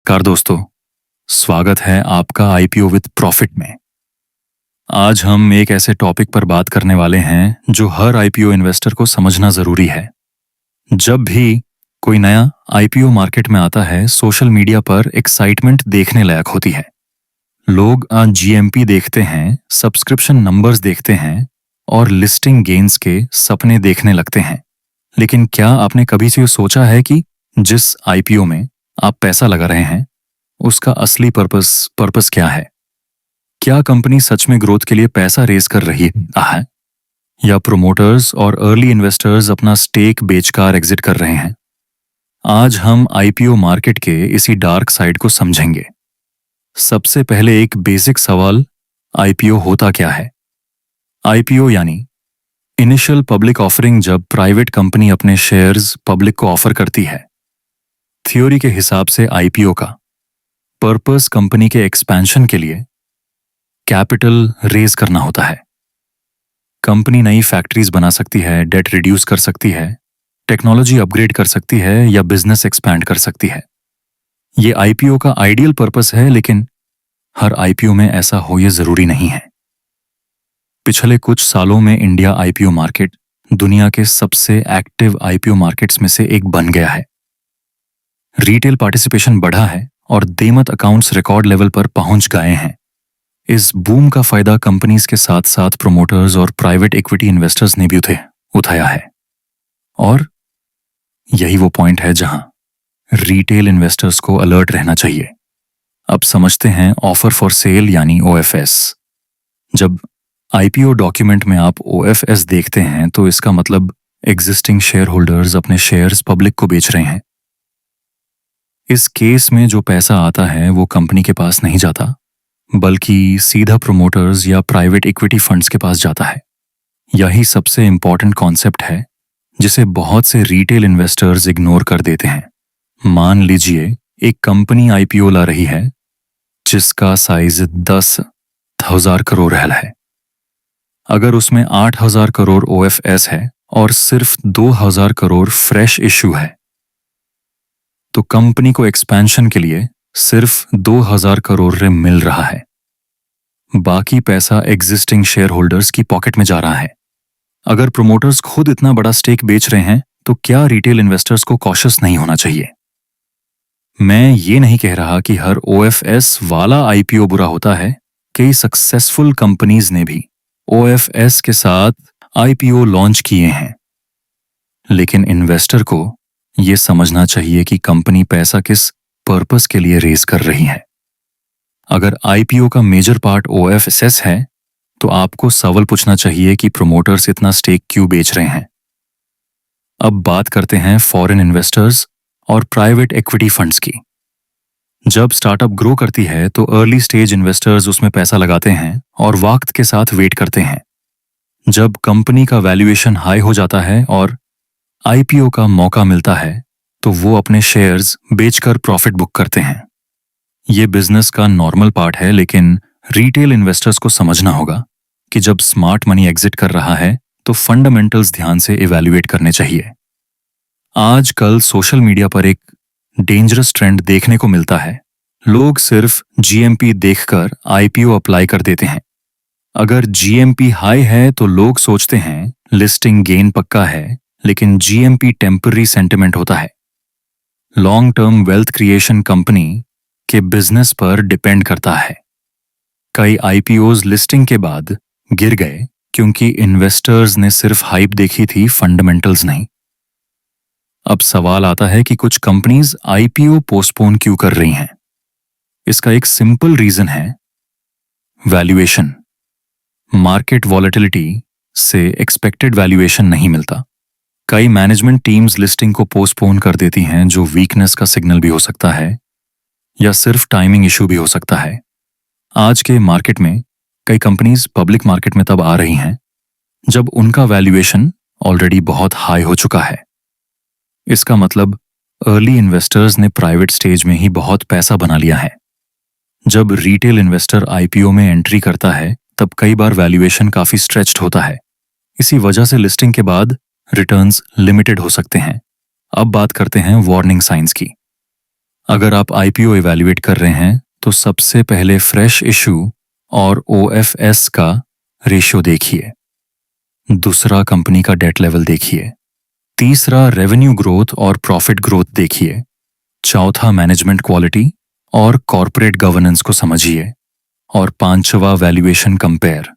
नमस्कार दोस्तों, स्वागत है आपका आईपीओ विद प्रॉफिट में। आज हम एक ऐसे टॉपिक पर बात करने वाले हैं जो हर आईपीओ इन्वेस्टर को समझना जरूरी है। जब भी कोई नया आईपीओ मार्केट में आता है, सोशल मीडिया पर एक्साइटमेंट देखने लायक होती है। लोग जीएमपी देखते हैं, सब्सक्रिप्शन नंबर्स देखते हैं और लिस्टिंग गेन्स के सपने देखने लगते हैं। लेकिन क्या आपने कभी से सोचा है कि जिस आईपीओ में आप पैसा लगा रहे हैं उसका असली पर्पस क्या है? क्या कंपनी सच में ग्रोथ के लिए पैसा रेज कर रही है या प्रोमोटर्स और अर्ली इन्वेस्टर्स अपना स्टेक बेचकर एग्जिट कर रहे हैं? आज हम आईपीओ मार्केट के इसी डार्क साइड को समझेंगे। सबसे पहले एक बेसिक सवाल, आईपीओ होता क्या है? आईपीओ यानी इनिशियल पब्लिक ऑफरिंग, जब प्राइवेट कंपनी अपने शेयर्स पब्लिक को ऑफर करती है। थ्योरी के हिसाब से आईपीओ का पर्पस कंपनी के एक्सपेंशन के लिए कैपिटल रेज करना होता है। कंपनी नई फैक्ट्रीज बना सकती है, डेट रिड्यूस कर सकती है, टेक्नोलॉजी अपग्रेड कर सकती है या बिजनेस एक्सपैंड कर सकती है। ये आईपीओ का आइडियल पर्पस है, लेकिन हर आईपीओ में ऐसा हो ये जरूरी नहीं है। पिछले कुछ सालों में इंडिया आईपीओ मार्केट दुनिया के सबसे एक्टिव आईपीओ मार्केट्स में से एक बन गया है। रिटेल पार्टिसिपेशन बढ़ा है और देमत अकाउंट्स रिकॉर्ड लेवल पर पहुंच गए हैं। इस बूम का फायदा कंपनीज के साथ साथ प्रोमोटर्स और प्राइवेट इक्विटी इन्वेस्टर्स ने भी उठाया है। और यही वो पॉइंट है जहां रिटेल इन्वेस्टर्स को अलर्ट रहना चाहिए। अब समझते हैं ऑफर फॉर सेल यानी ओएफएस। जब आईपीओ डॉक्यूमेंट में आप ओएफएस देखते हैं तो इसका मतलब एग्जिस्टिंग शेयर होल्डर्स अपने शेयर्स पब्लिक को बेच रहे हैं। इस केस में जो पैसा आता है वो कंपनी के पास नहीं जाता, बल्कि सीधा प्रोमोटर्स या प्राइवेट इक्विटी फंड्स के पास जाता है। यही सबसे इंपॉर्टेंट कॉन्सेप्ट है जिसे बहुत से रिटेल इन्वेस्टर्स इग्नोर कर देते हैं। मान लीजिए एक कंपनी आईपीओ ला रही है जिसका साइज 10,000 करोड़ है। अगर उसमें 8,000 करोड़ ओएफएस है और सिर्फ 2,000 करोड़ फ्रेश इश्यू है, तो कंपनी को एक्सपेंशन के लिए सिर्फ 2,000 करोड़ मिल रहा है। बाकी पैसा एग्जिस्टिंग शेयर होल्डर्स की पॉकेट में जा रहा है। अगर प्रोमोटर्स खुद इतना बड़ा स्टेक बेच रहे हैं तो क्या रिटेल इन्वेस्टर्स को कॉशियस नहीं होना चाहिए? मैं ये नहीं कह रहा कि हर ओएफएस वाला आईपीओ बुरा होता है। कई सक्सेसफुल कंपनीज ने भी ओएफएस के साथ आईपीओ लॉन्च किए हैं। लेकिन इन्वेस्टर को यह समझना चाहिए कि कंपनी पैसा किस पर्पस के लिए रेज कर रही है। अगर आईपीओ का मेजर पार्ट ओएफएस है तो आपको सवाल पूछना चाहिए कि प्रोमोटर्स इतना स्टेक क्यों बेच रहे हैं। अब बात करते हैं फॉरेन इन्वेस्टर्स और प्राइवेट इक्विटी फंड्स की। जब स्टार्टअप ग्रो करती है तो अर्ली स्टेज इन्वेस्टर्स उसमें पैसा लगाते हैं और वक्त के साथ वेट करते हैं। जब कंपनी का वैल्यूएशन हाई हो जाता है और आईपीओ का मौका मिलता है तो वो अपने शेयर्स बेचकर प्रॉफिट बुक करते हैं। ये बिजनेस का नॉर्मल पार्ट है, लेकिन रिटेल इन्वेस्टर्स को समझना होगा कि जब स्मार्ट मनी एग्जिट कर रहा है तो फंडामेंटल्स ध्यान से इवैल्यूएट करने चाहिए। आजकल सोशल मीडिया पर एक डेंजरस ट्रेंड देखने को मिलता है। लोग सिर्फ जीएमपी देखकर आईपीओ अप्लाई कर देते हैं। अगर जीएमपी हाई है तो लोग सोचते हैं लिस्टिंग गेन पक्का है, लेकिन जीएमपी टेम्पररी सेंटिमेंट होता है। Long term wealth creation company के बिजनेस पर डिपेंड करता है। कई आईपीओज लिस्टिंग के बाद गिर गए क्योंकि इन्वेस्टर्स ने सिर्फ हाइप देखी थी, फंडामेंटल्स नहीं। अब सवाल आता है कि कुछ कंपनीज आईपीओ पोस्टपोन क्यों कर रही हैं। इसका एक सिंपल रीजन है वैल्यूएशन। मार्केट वॉलेटिलिटी से एक्सपेक्टेड वैल्यूएशन नहीं मिलता। कई मैनेजमेंट टीम्स लिस्टिंग को पोस्टपोन कर देती हैं, जो वीकनेस का सिग्नल भी हो सकता है या सिर्फ टाइमिंग इशू भी हो सकता है। आज के मार्केट में कई कंपनीज पब्लिक मार्केट में तब आ रही हैं जब उनका वैल्यूएशन ऑलरेडी बहुत हाई हो चुका है। इसका मतलब अर्ली इन्वेस्टर्स ने प्राइवेट स्टेज में ही बहुत पैसा बना लिया है। जब रिटेल इन्वेस्टर आईपीओ में एंट्री करता है तब कई बार वैल्यूएशन काफी स्ट्रेच्ड होता है। इसी वजह से लिस्टिंग के बाद रिटर्न्स लिमिटेड हो सकते हैं। अब बात करते हैं वार्निंग साइंस की। अगर आप आईपीओ इवैल्यूएट कर रहे हैं तो सबसे पहले फ्रेश इशू और ओएफएस का रेशियो देखिए। दूसरा, कंपनी का डेट लेवल देखिए। तीसरा, रेवेन्यू ग्रोथ और प्रॉफिट ग्रोथ देखिए। चौथा, मैनेजमेंट क्वालिटी और कॉर्पोरेट गवर्नेंस को समझिए। और पांचवा, वैल्यूएशन कंपेयर।